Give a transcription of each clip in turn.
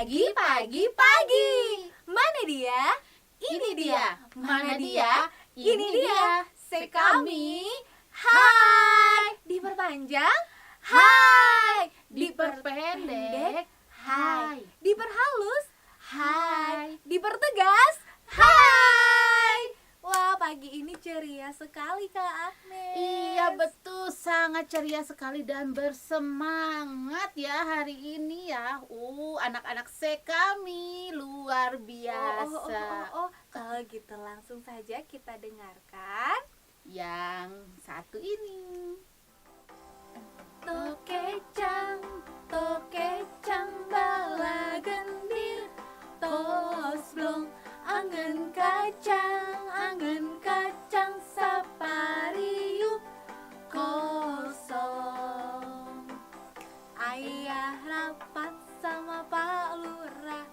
Pagi, pagi, pagi. Mana dia? Ini dia. Mana dia? Ini dia. Sekami. Hai. Diperpanjang? Hai. Diperpendek? Hai. Diperhalus? Hai. Dipertegas? Hai. Wah, pagi ini ceria sekali Kak Agnes. Iya betul, sangat ceria sekali dan bersemangat ya hari ini ya. Anak-anak Sekami luar biasa. Kalau gitu langsung saja kita dengarkan Yang satu ini. Tokecang bala gendir tosblong angen kacang sapariuk kosong. Ayah rapat sama Pak Lurah,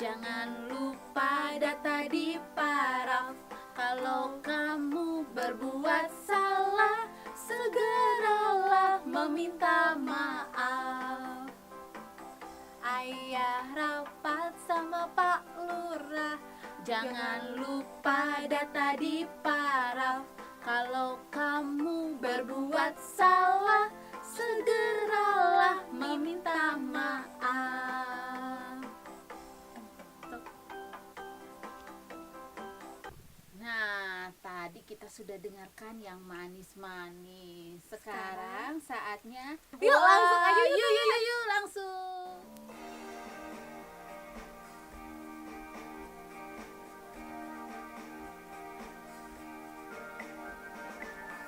jangan lupa data di paraf. Kalau kamu berbuat salah, segeralah meminta maaf. Ayah rapat sama Pak Lurah, jangan lupa data di paraf. Kalau kamu berbuat salah, segeralah meminta maaf. Nah, tadi kita sudah dengarkan yang manis-manis. Sekarang saatnya Yuk, langsung aja, yuk langsung.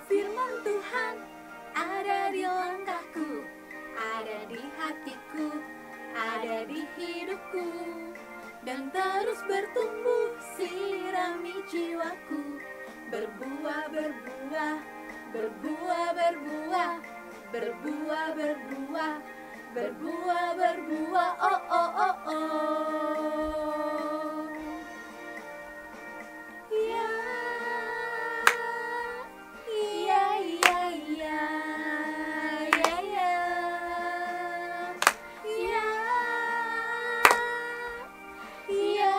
Firman Tuhan ada di langkahku, ada di hatiku, ada di hidupku, dan terus bertumbuh sirami jiwaku. Berbuah, berbuah, berbuah, berbuah, berbuah, berbuah, berbuah, berbuah, oh oh oh oh. Ya, ya, ya, ya, ya, ya, ya, ya, ya,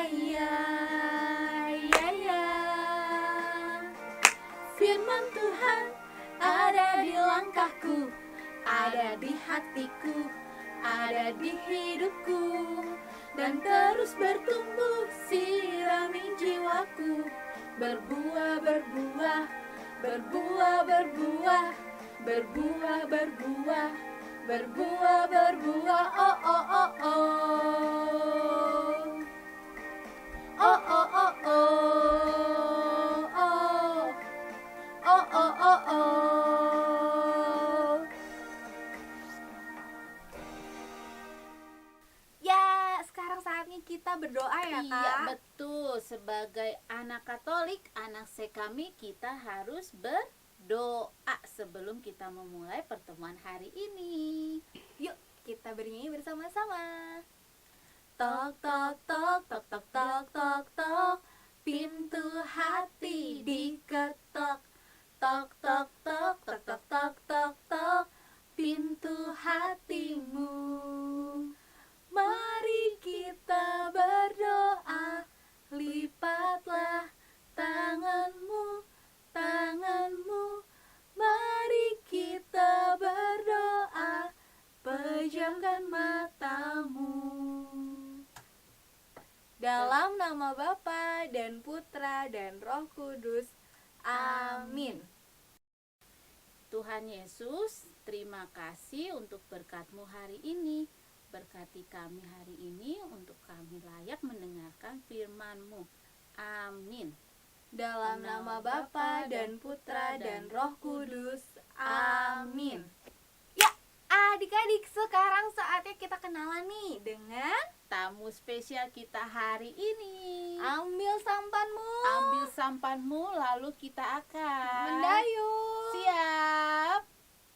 ya, ya, ya. Firman Tuhan ada di langkahku, ada di hatiku, ada di hidupku, dan terus bertumbuh sirami jiwaku. Berbuah, berbuah, berbuah, berbuah, berbuah, berbuah, berbuah, berbuah, oh oh oh oh. Oh oh oh oh. Oh oh oh oh. Ya, sekarang saatnya kita berdoa ya, Kak. Iya betul, sebagai anak Katolik, anak Sekami, kita harus berdoa sebelum kita memulai pertemuan hari ini. Yuk, kita bernyanyi bersama-sama. Tok tok tok tok tok tok tok tok, pintu hati diketok. Tok tok tok tok tok tok tok tok, pintu hatimu. Mari kita berdoa, lipatlah tanganmu, tanganmu. Mari kita berdoa, pejamkan matamu. Dalam nama Bapa dan Putra dan Roh Kudus. Amin. Tuhan Yesus, terima kasih untuk berkat-Mu hari ini. Berkati kami hari ini untuk kami layak mendengarkan firman-Mu. Amin. Dalam nama Bapa dan Putra dan Roh Kudus. Amin. Ya, adik-adik, sekarang saatnya kita kenalan nih dengan Tamu spesial kita hari ini. ambil sampanmu. Ambil sampanmu, lalu kita akan Mendayung. Siap.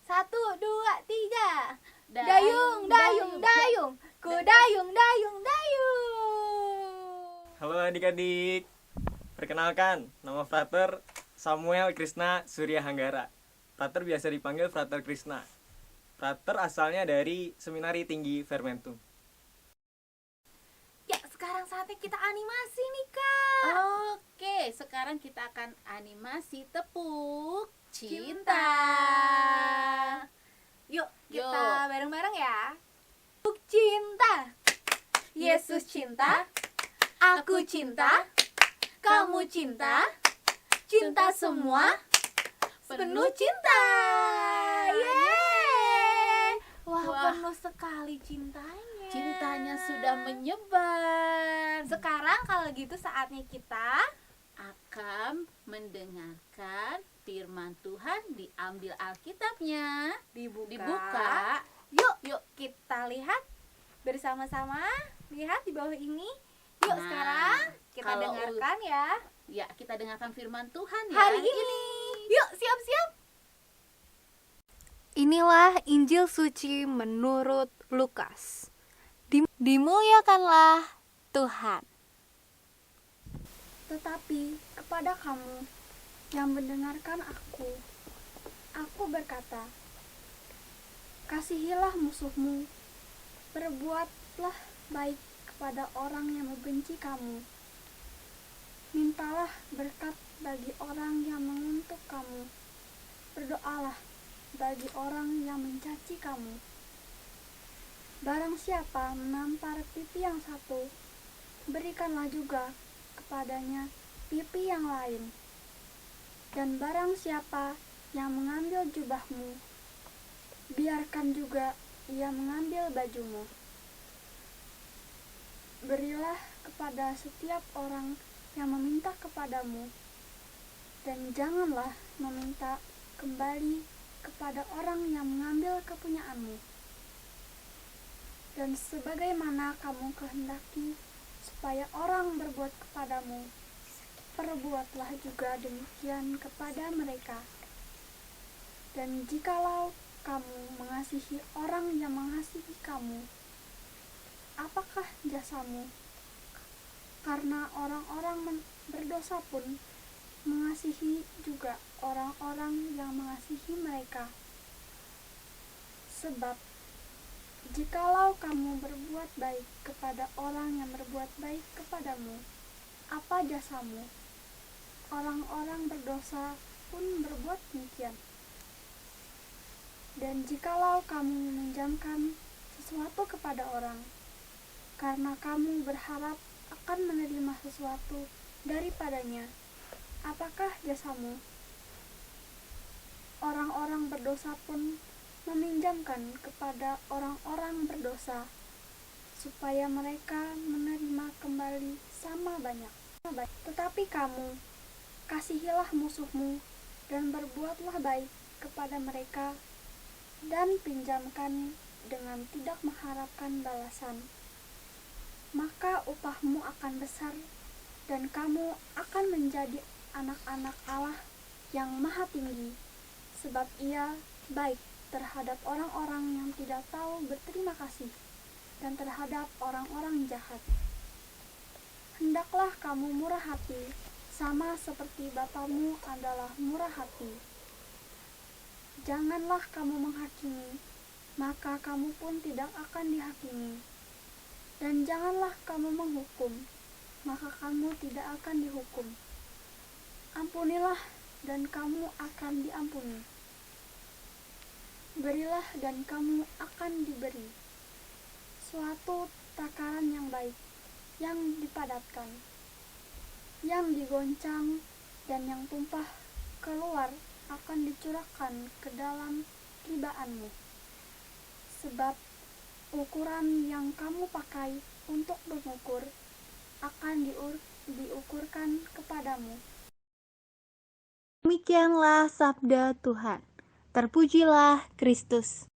1, 2, 3. Dayung, Dayung, dayung. Ku dayung, dayung, dayung. Halo adik-adik, perkenalkan, nama Frater Samuel Krishna Surya Hanggara. Frater biasa dipanggil Frater Krishna. Frater asalnya dari Seminari Tinggi Fermentum. animasi nih Kak. Oke, sekarang kita akan animasi tepuk cinta. Yuk, Yuk. kita bareng-bareng ya. Tepuk cinta. Yesus cinta, aku cinta, kamu cinta, cinta semua, penuh cinta. Yeay! Wah, Wah. penuh sekali cintanya. Cintanya sudah menyebar. Sekarang kalau gitu saatnya kita Akan mendengarkan firman Tuhan, diambil Alkitabnya, dibuka. Yuk kita lihat bersama-sama. Lihat di bawah ini. Yuk Nah, sekarang kita kalau dengarkan ya Ya, kita dengarkan firman Tuhan ya. hari ini. Yuk siap-siap. Inilah Injil suci menurut Lukas. Dimuliakanlah Tuhan. Tetapi kepada kamu yang mendengarkan aku berkata, kasihilah musuhmu, berbuatlah baik kepada orang yang membenci kamu, mintalah berkat bagi orang yang mengutuk kamu, berdoalah bagi orang yang mencaci kamu. Barang siapa menampar pipi yang satu, berikanlah juga kepadanya pipi yang lain. Dan barang siapa yang mengambil jubahmu, biarkan juga ia mengambil bajumu. Berilah kepada setiap orang yang meminta kepadamu, dan janganlah meminta kembali kepada orang yang mengambil kepunyaanmu. Dan sebagaimana kamu kehendaki supaya orang berbuat kepadamu, perbuatlah juga demikian kepada mereka. Dan jikalau kamu mengasihi orang yang mengasihi kamu, apakah jasamu? Karena orang-orang berdosa pun mengasihi juga orang-orang yang mengasihi mereka. Sebab jikalau kamu berbuat baik kepada orang yang berbuat baik kepadamu, apa jasamu? Orang-orang berdosa pun berbuat demikian. Dan jikalau kamu meminjamkan sesuatu kepada orang, karena kamu berharap akan menerima sesuatu daripadanya, apakah jasamu? Orang-orang berdosa pun meminjamkan kepada orang-orang berdosa, supaya mereka menerima kembali sama banyak. Tetapi kamu, kasihilah musuhmu, dan berbuatlah baik kepada mereka, dan pinjamkan dengan tidak mengharapkan balasan. Maka upahmu akan besar, dan kamu akan menjadi anak-anak Allah yang maha tinggi, sebab ia baik terhadap orang-orang yang tidak tahu berterima kasih, dan terhadap orang-orang jahat. Hendaklah kamu murah hati, sama seperti Bapamu adalah murah hati. Janganlah kamu menghakimi, maka kamu pun tidak akan dihakimi. Dan janganlah kamu menghukum, maka kamu tidak akan dihukum. Ampunilah, dan kamu akan diampuni. Berilah, dan kamu akan diberi. Suatu takaran yang baik, yang dipadatkan, yang digoncang, dan yang tumpah keluar akan dicurahkan ke dalam ribaanmu. Sebab ukuran yang kamu pakai untuk mengukur akan diukurkan kepadamu. Demikianlah sabda Tuhan. Terpujilah Kristus.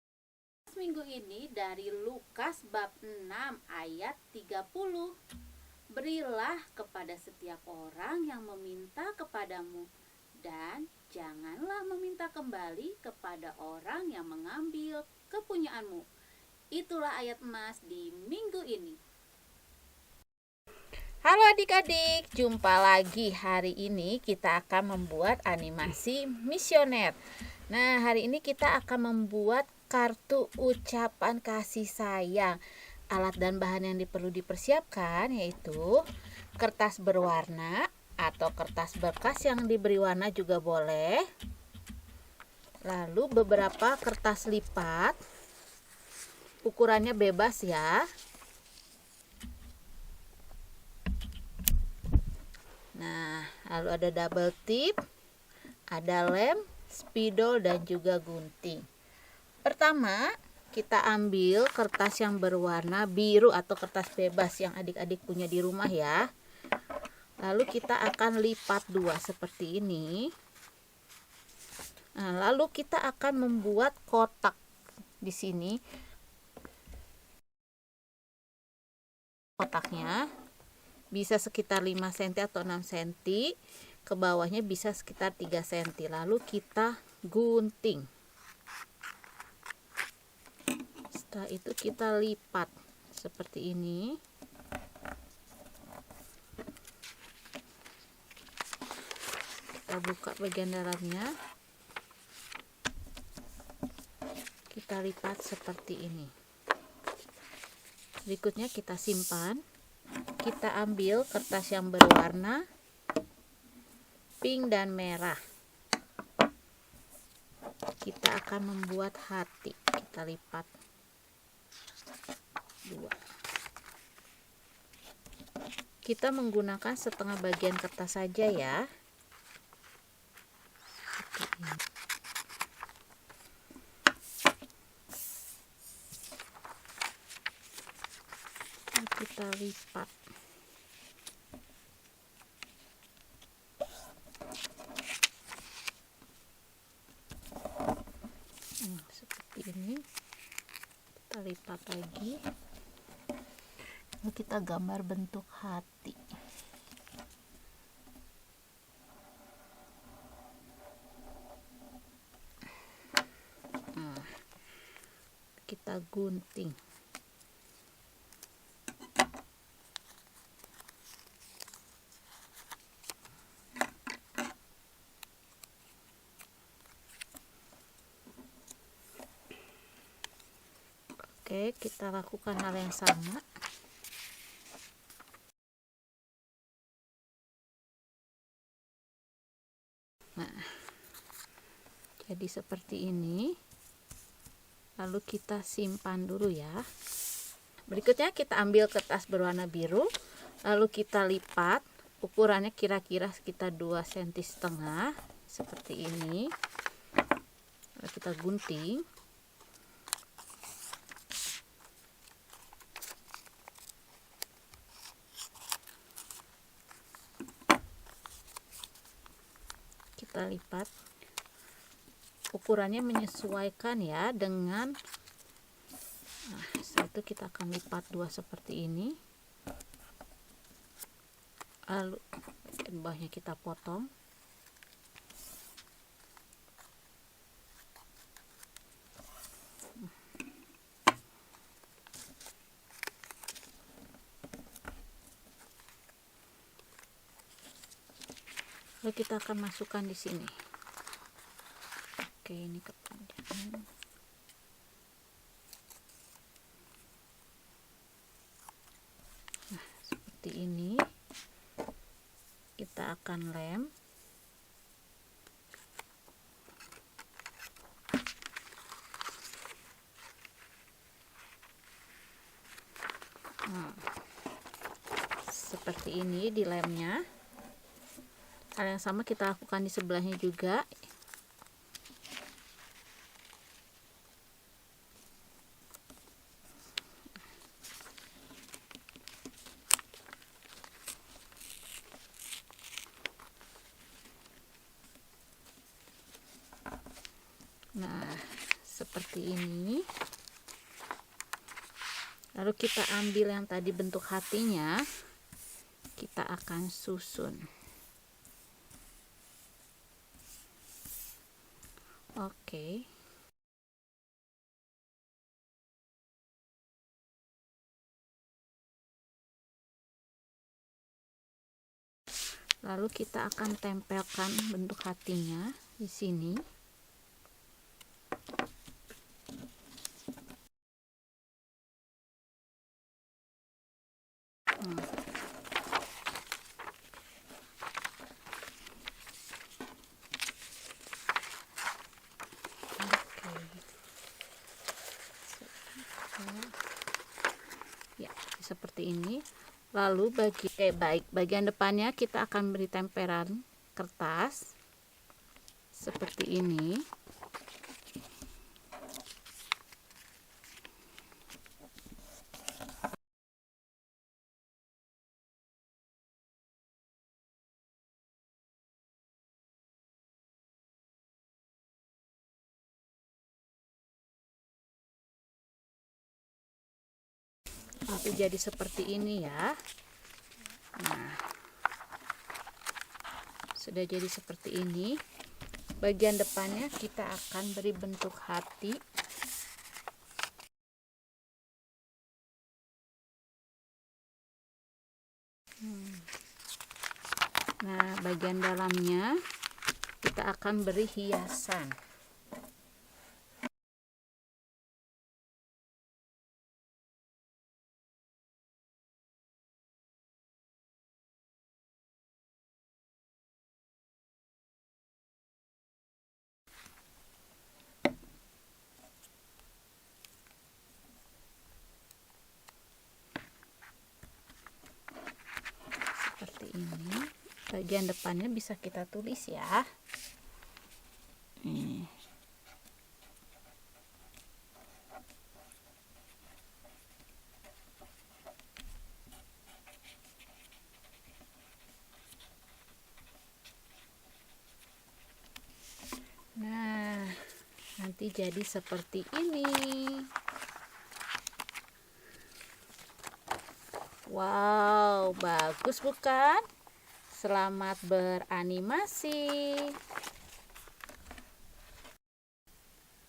Minggu ini dari Lukas bab 6 ayat 30. Berilah kepada setiap orang yang meminta kepadamu, dan janganlah meminta kembali kepada orang yang mengambil kepunyaanmu. Itulah ayat emas di minggu ini. Halo adik-adik, jumpa lagi. Hari ini kita akan membuat animasi misioner. Nah, hari ini kita akan membuat kartu ucapan kasih sayang. Alat dan bahan yang perlu dipersiapkan yaitu kertas berwarna atau kertas bekas yang diberi warna juga boleh. Lalu beberapa kertas lipat, ukurannya bebas ya. Nah, lalu ada double tip, ada lem, spidol, dan juga gunting. Pertama, kita ambil kertas yang berwarna biru atau kertas bebas yang adik-adik punya di rumah ya. Lalu kita akan lipat dua seperti ini. Nah, lalu kita akan membuat kotak di sini. Kotaknya bisa sekitar 5 cm atau 6 cm. Ke bawahnya bisa sekitar 3 cm. Lalu kita gunting. Setelah itu kita lipat seperti ini. Kita buka bagian dalamnya. Kita lipat seperti ini. Berikutnya kita simpan. Kita ambil kertas yang berwarna pink dan merah. Kita akan membuat hati. Kita lipat dua. Kita menggunakan setengah bagian kertas saja ya. Seperti ini. Kita lipat. Seperti ini. Kita lipat lagi. Lalu kita gambar bentuk hati. Kita gunting. Oke, kita lakukan hal yang sama. Nah, jadi seperti ini. Lalu kita simpan dulu ya. Berikutnya kita ambil kertas berwarna biru, lalu kita lipat. Ukurannya kira-kira sekitar 2,5 cm seperti ini. Lalu kita gunting. Kita lipat. Ukurannya menyesuaikan ya dengan, nah, setelah itu kita akan lipat dua seperti ini. Lalu bagian bawahnya kita potong. Lalu kita akan masukkan di sini. Oke, ini kepanjangan. Nah, seperti ini. Kita akan lem. Nah, seperti ini di lemnya. Hal yang sama kita lakukan di sebelahnya juga. Nah, seperti ini. Lalu kita ambil yang tadi bentuk hatinya, kita akan susun. Oke. Lalu kita akan tempelkan bentuk hatinya di sini. seperti ini. Lalu bagian depannya kita akan beri tempelan kertas seperti ini. Nanti jadi seperti ini ya. Nah, sudah jadi seperti ini. Bagian depannya kita akan beri bentuk hati. Nah, bagian dalamnya kita akan beri hiasan. Seperti ini. Bagian depannya bisa kita tulis ya. Nih. Nah, nanti jadi seperti ini. Wow, bagus bukan? Selamat beranimasi.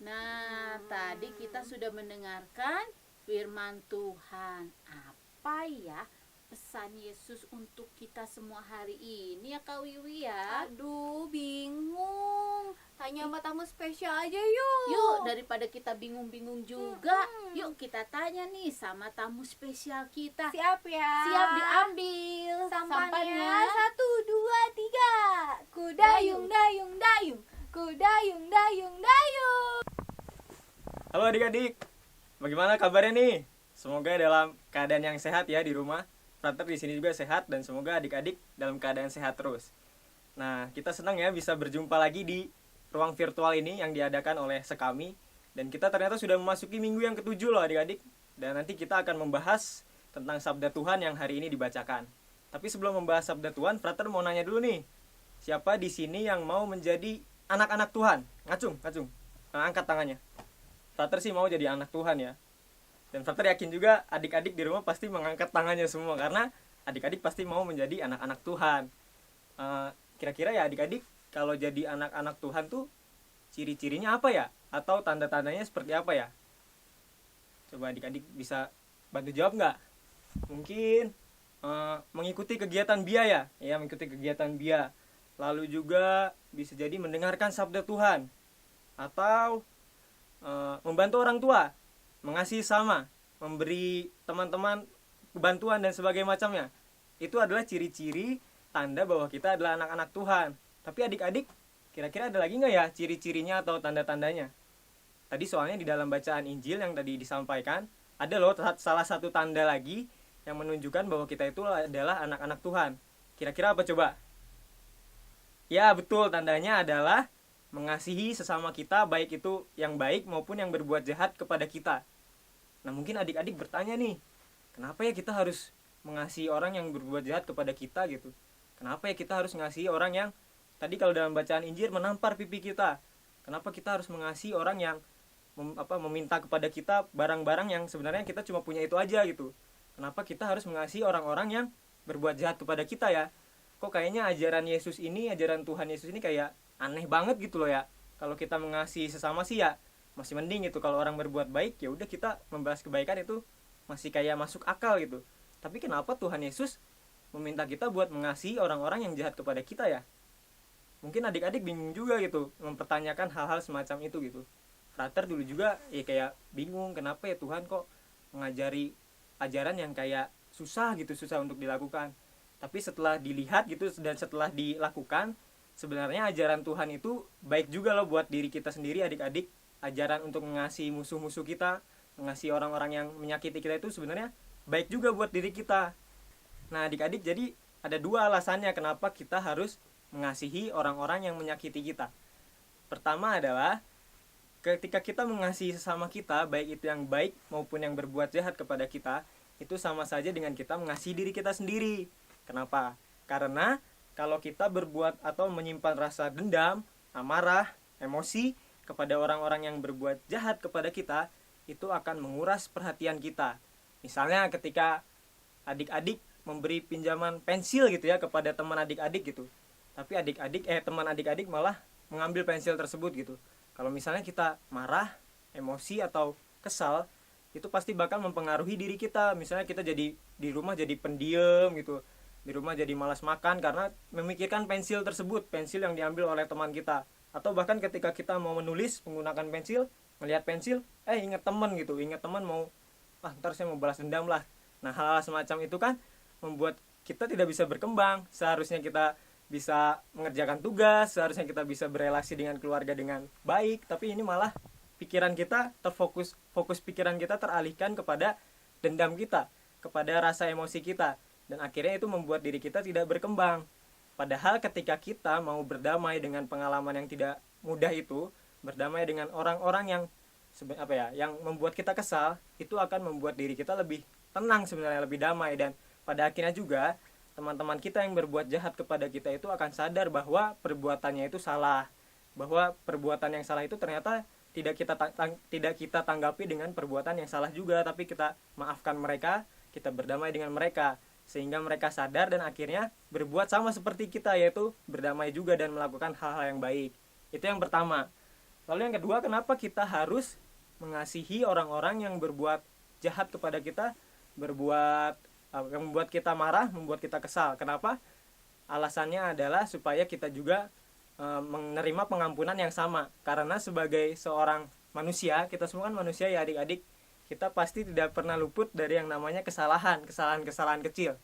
Nah, tadi kita sudah mendengarkan firman Tuhan. Apa ya pesan Yesus untuk kita semua hari ini ya Kak Wiwi ya? Aduh, bingung. Tanya sama tamu spesial aja yuk. Yuk, daripada kita bingung-bingung juga, yuk kita tanya nih sama tamu spesial kita. Siap ya. Siap diambil Sampannya 1, 2, 3. Kudayung, dayung, dayung. Kudayung, dayung, dayung. Halo adik-adik, bagaimana kabarnya nih? Semoga dalam keadaan yang sehat ya di rumah. Frater di sini juga sehat dan semoga adik-adik dalam keadaan sehat terus. Nah, kita senang ya bisa berjumpa lagi di ruang virtual ini yang diadakan oleh Sekami. Dan kita ternyata sudah memasuki minggu yang ke-7 loh adik-adik. Dan nanti kita akan membahas tentang sabda Tuhan yang hari ini dibacakan. Tapi sebelum membahas sabda Tuhan, Frater mau nanya dulu nih. Siapa di sini yang mau menjadi anak-anak Tuhan? Ngacung. Angkat tangannya. Frater sih mau jadi anak Tuhan ya. Dan Frater yakin juga adik-adik di rumah pasti mengangkat tangannya semua. Karena adik-adik pasti mau menjadi anak-anak Tuhan. Kira-kira ya adik-adik, kalau jadi anak-anak Tuhan tuh ciri-cirinya apa ya? Atau tanda-tandanya seperti apa ya? Coba adik-adik bisa bantu jawab nggak? Mungkin mengikuti kegiatan BIA ya, mengikuti kegiatan BIA. Lalu juga bisa jadi mendengarkan sabda Tuhan. Atau membantu orang tua, mengasihi sama, memberi teman-teman bantuan dan sebagainya macamnya. Itu adalah ciri-ciri tanda bahwa kita adalah anak-anak Tuhan. Tapi adik-adik, kira-kira ada lagi nggak ya ciri-cirinya atau tanda-tandanya? Tadi soalnya di dalam bacaan Injil yang tadi disampaikan, ada loh salah satu tanda lagi yang menunjukkan bahwa kita itu adalah anak-anak Tuhan. Kira-kira apa coba? Ya betul, tandanya adalah mengasihi sesama kita, baik itu yang baik maupun yang berbuat jahat kepada kita. Nah mungkin adik-adik bertanya nih, kenapa ya kita harus mengasihi orang yang berbuat jahat kepada kita gitu? Kenapa ya kita harus mengasihi orang yang tadi kalau dalam bacaan Injil menampar pipi kita? Kenapa kita harus mengasihi orang yang meminta kepada kita barang-barang yang sebenarnya kita cuma punya itu aja gitu? Kenapa kita harus mengasihi orang-orang yang berbuat jahat kepada kita ya? Kok kayaknya ajaran Yesus ini, ajaran Tuhan Yesus ini kayak aneh banget gitu loh ya. Kalau kita mengasihi sesama sih ya masih mending gitu. Kalau orang berbuat baik ya udah kita membalas kebaikan, itu masih kayak masuk akal gitu. Tapi kenapa Tuhan Yesus meminta kita buat mengasihi orang-orang yang jahat kepada kita ya? Mungkin adik-adik bingung juga gitu mempertanyakan hal-hal semacam itu gitu. Frater dulu juga ya kayak bingung, kenapa ya Tuhan kok mengajari ajaran yang kayak susah gitu, susah untuk dilakukan. Tapi setelah dilihat gitu dan setelah dilakukan, sebenarnya ajaran Tuhan itu baik juga loh buat diri kita sendiri adik-adik. Ajaran untuk mengasihi musuh-musuh kita, mengasihi orang-orang yang menyakiti kita itu sebenarnya baik juga buat diri kita. Nah adik-adik, jadi ada dua alasannya kenapa kita harus mengasihi orang-orang yang menyakiti kita. Pertama adalah ketika kita mengasihi sesama kita, baik itu yang baik maupun yang berbuat jahat kepada kita, itu sama saja dengan kita mengasihi diri kita sendiri. Kenapa? Karena kalau kita berbuat atau menyimpan rasa dendam, amarah, emosi kepada orang-orang yang berbuat jahat kepada kita, itu akan menguras perhatian kita. Misalnya ketika adik-adik memberi pinjaman pensil gitu ya kepada teman adik-adik gitu, tapi teman adik-adik malah mengambil pensil tersebut gitu. Kalau misalnya kita marah, emosi atau kesal, itu pasti bakal mempengaruhi diri kita. Misalnya kita jadi di rumah jadi pendiam gitu, di rumah jadi malas makan karena memikirkan pensil tersebut, pensil yang diambil oleh teman kita. Atau bahkan ketika kita mau menulis menggunakan pensil, melihat pensil, ingat teman gitu, ingat teman mau, ntar saya mau balas dendam lah. Nah hal-hal semacam itu kan membuat kita tidak bisa berkembang. Seharusnya kita bisa mengerjakan tugas, seharusnya kita bisa berelasi dengan keluarga dengan baik, tapi ini malah pikiran kita fokus pikiran kita teralihkan kepada dendam kita, kepada rasa emosi kita, dan akhirnya itu membuat diri kita tidak berkembang. Padahal ketika kita mau berdamai dengan pengalaman yang tidak mudah itu, berdamai dengan orang-orang yang yang membuat kita kesal, itu akan membuat diri kita lebih tenang sebenarnya, lebih damai. Dan pada akhirnya juga teman-teman kita yang berbuat jahat kepada kita itu akan sadar bahwa perbuatannya itu salah, bahwa perbuatan yang salah itu ternyata tidak kita tanggapi dengan perbuatan yang salah juga, tapi kita maafkan mereka, kita berdamai dengan mereka, sehingga mereka sadar dan akhirnya berbuat sama seperti kita, yaitu berdamai juga dan melakukan hal-hal yang baik. Itu yang pertama. Lalu yang kedua, kenapa kita harus mengasihi orang-orang yang berbuat jahat kepada kita, yang membuat kita marah, membuat kita kesal. Kenapa? Alasannya adalah supaya kita juga menerima pengampunan yang sama. Karena sebagai seorang manusia, kita semua kan manusia ya adik-adik, kita pasti tidak pernah luput dari yang namanya kesalahan kecil.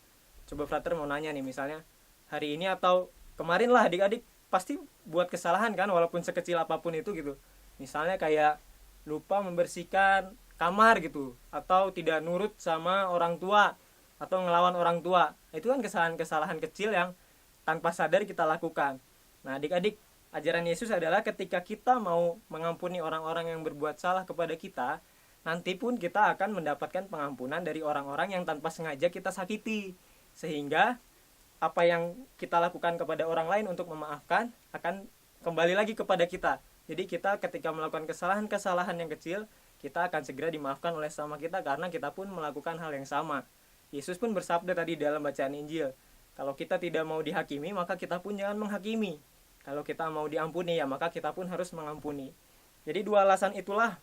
Coba Frater mau nanya nih, misalnya hari ini atau kemarin lah adik-adik pasti buat kesalahan kan, walaupun sekecil apapun itu gitu. Misalnya kayak lupa membersihkan kamar gitu, atau tidak nurut sama orang tua, atau ngelawan orang tua. Itu kan kesalahan kecil yang tanpa sadar kita lakukan. Nah adik-adik, ajaran Yesus adalah ketika kita mau mengampuni orang-orang yang berbuat salah kepada kita, nanti pun kita akan mendapatkan pengampunan dari orang-orang yang tanpa sengaja kita sakiti. Sehingga apa yang kita lakukan kepada orang lain untuk memaafkan akan kembali lagi kepada kita. Jadi kita ketika melakukan kesalahan yang kecil, kita akan segera dimaafkan oleh sesama kita karena kita pun melakukan hal yang sama. Yesus pun bersabda tadi dalam bacaan Injil, kalau kita tidak mau dihakimi, maka kita pun jangan menghakimi. Kalau kita mau diampuni, ya maka kita pun harus mengampuni. Jadi dua alasan itulah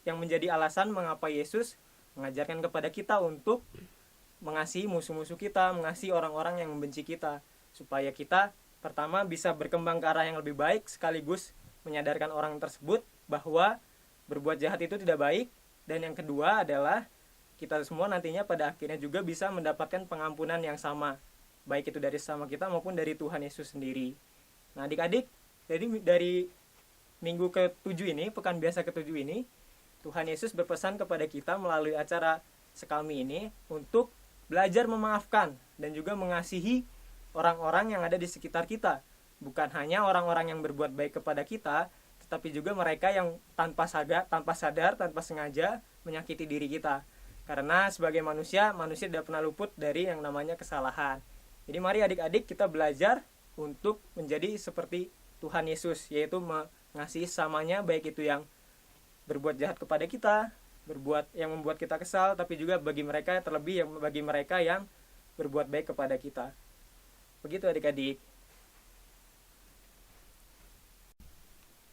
yang menjadi alasan mengapa Yesus mengajarkan kepada kita untuk mengasihi musuh-musuh kita, mengasihi orang-orang yang membenci kita, supaya kita pertama bisa berkembang ke arah yang lebih baik, sekaligus menyadarkan orang tersebut bahwa berbuat jahat itu tidak baik. Dan yang kedua adalah kita semua nantinya pada akhirnya juga bisa mendapatkan pengampunan yang sama, baik itu dari sesama kita maupun dari Tuhan Yesus sendiri. Nah adik-adik, jadi dari minggu ke-7 ini, pekan biasa ke-7 ini, Tuhan Yesus berpesan kepada kita melalui acara Sekami ini untuk belajar memaafkan dan juga mengasihi orang-orang yang ada di sekitar kita. Bukan hanya orang-orang yang berbuat baik kepada kita, tetapi juga mereka yang tanpa sadar, tanpa sengaja menyakiti diri kita. Karena sebagai manusia tidak pernah luput dari yang namanya kesalahan. Jadi mari adik-adik kita belajar untuk menjadi seperti Tuhan Yesus, yaitu mengasihi sesamanya, baik itu yang berbuat jahat kepada kita, yang membuat kita kesal, tapi juga bagi mereka yang berbuat baik kepada kita. Begitu adik-adik.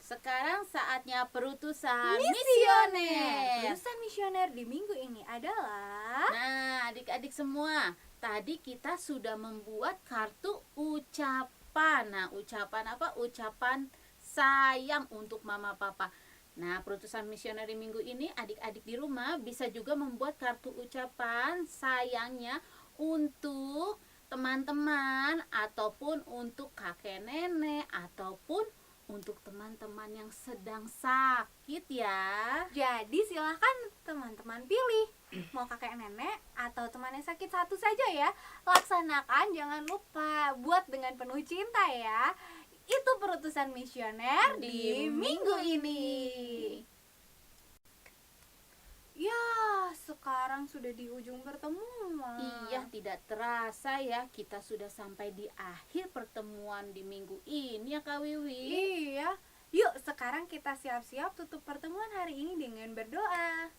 Sekarang saatnya perutusan misioner. Perutusan misioner di minggu ini adalah, Nah, adik-adik semua, tadi kita sudah membuat kartu ucapan. Nah, ucapan apa? Ucapan sayang untuk mama papa. Nah, perutusan misioner di minggu ini, adik-adik di rumah bisa juga membuat kartu ucapan sayangnya untuk teman-teman, ataupun untuk kakek nenek, ataupun untuk teman-teman yang sedang sakit ya. Jadi silahkan teman-teman pilih mau kakek nenek atau teman yang sakit satu saja ya. Laksanakan, jangan lupa buat dengan penuh cinta ya. Itu perutusan misioner di minggu ini. Ya, sekarang sudah di ujung pertemuan. Iya, tidak terasa ya, kita sudah sampai di akhir pertemuan di minggu ini ya Kak Wiwi. Iya. Yuk, sekarang kita siap-siap tutup pertemuan hari ini dengan berdoa.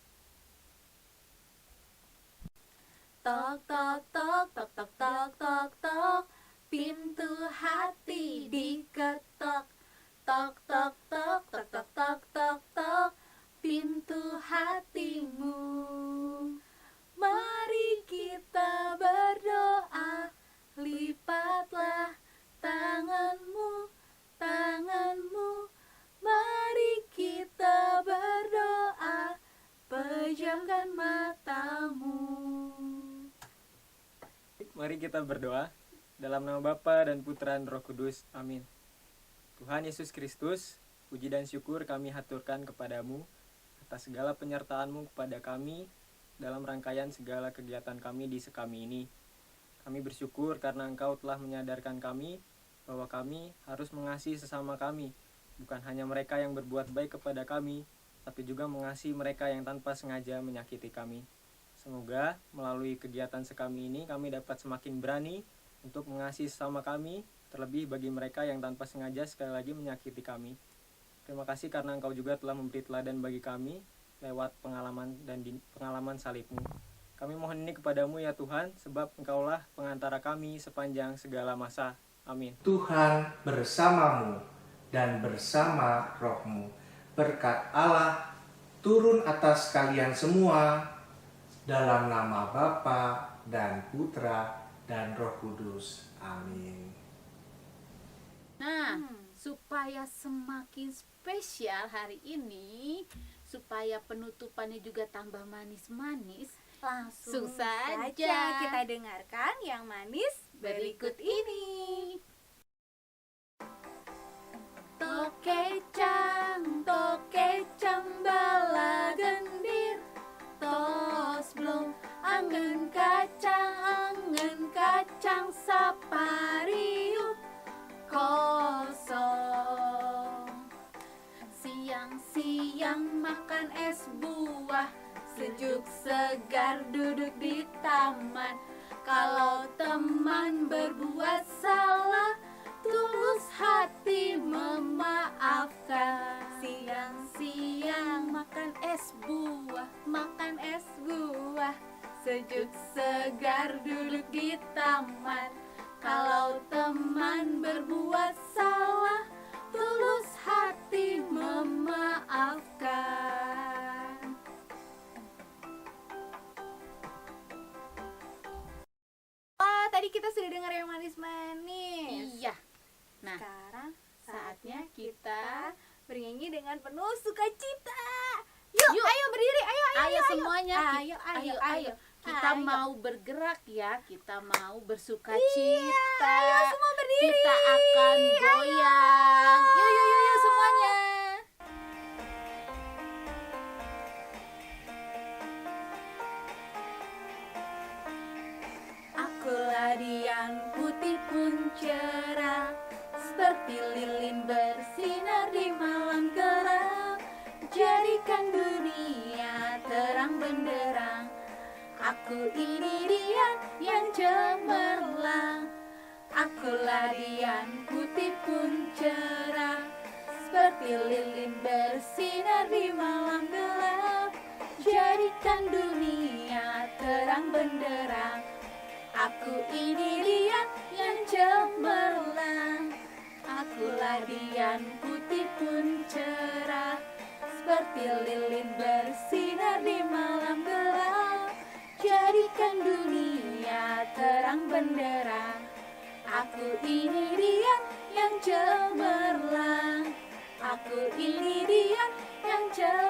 Tok tok tok tok tok tok tok tok, pintu hati diketok. Tok tok tok tok tok tok tok tok, pintu hatimu. Mari kita berdoa, lipatlah tanganmu, tanganmu. Mari kita berdoa, pejamkan matamu. Mari kita berdoa dalam nama Bapa dan Putra dan Roh Kudus. Amin. Tuhan Yesus Kristus, puji dan syukur kami haturkan kepadamu atas segala penyertaan-Mu kepada kami dalam rangkaian segala kegiatan kami di sekami ini. Kami bersyukur karena Engkau telah menyadarkan kami bahwa kami harus mengasihi sesama kami, bukan hanya mereka yang berbuat baik kepada kami, tapi juga mengasihi mereka yang tanpa sengaja menyakiti kami. Semoga melalui kegiatan sekami ini kami dapat semakin berani untuk mengasihi sesama kami, terlebih bagi mereka yang tanpa sengaja sekali lagi menyakiti kami. Terima kasih karena Engkau juga telah memberi teladan bagi kami lewat pengalaman pengalaman salib-Mu. Kami mohon ini kepadamu ya Tuhan, sebab Engkaulah pengantara kami sepanjang segala masa. Amin. Tuhan bersamamu dan bersama rohmu. Berkat Allah turun atas kalian semua, dalam nama Bapa dan Putra dan Roh Kudus. Amin. Nah, supaya semakin spesial hari ini, supaya penutupannya juga tambah manis-manis, Langsung saja kita dengarkan yang manis berikut ini. Tokecang bala gendir, tos belum angen kacang sapariuk kosong. Siang-siang makan es buah, sejuk segar duduk di taman. Kalau teman berbuat salah, tulus hati memaafkan. Siang-siang makan es buah, sejuk segar duduk di taman. Kalau teman berbuat salah, tulus hati memaafkan. Wah, tadi kita sudah dengar yang manis-manis. iya. Nah, Sekarang saatnya kita bernyanyi dengan penuh sukacita. Yuk, ayo berdiri, ayo semuanya, ayo. kita Ayo. mau bergerak ya, kita mau bersuka cita. Ayo semua berdiri. Kita akan goyang. Yuk semuanya. Akulah dian putih pun cerah, seperti lilin bersinar di malam gelap. Jadikan dunia terang benderang. Aku ini dian yang cemerlang. Akulah dian putih pun cerah, seperti lilin bersinar di malam gelap. Jadikan dunia terang benderang. Aku ini dian yang cemerlang. Akulah dian putih pun cerah, seperti lilin bersinar di malam gelap. Jadikan dunia terang benderang. Aku ini dian yang cemerlang. Aku ini dian yang cemerlang.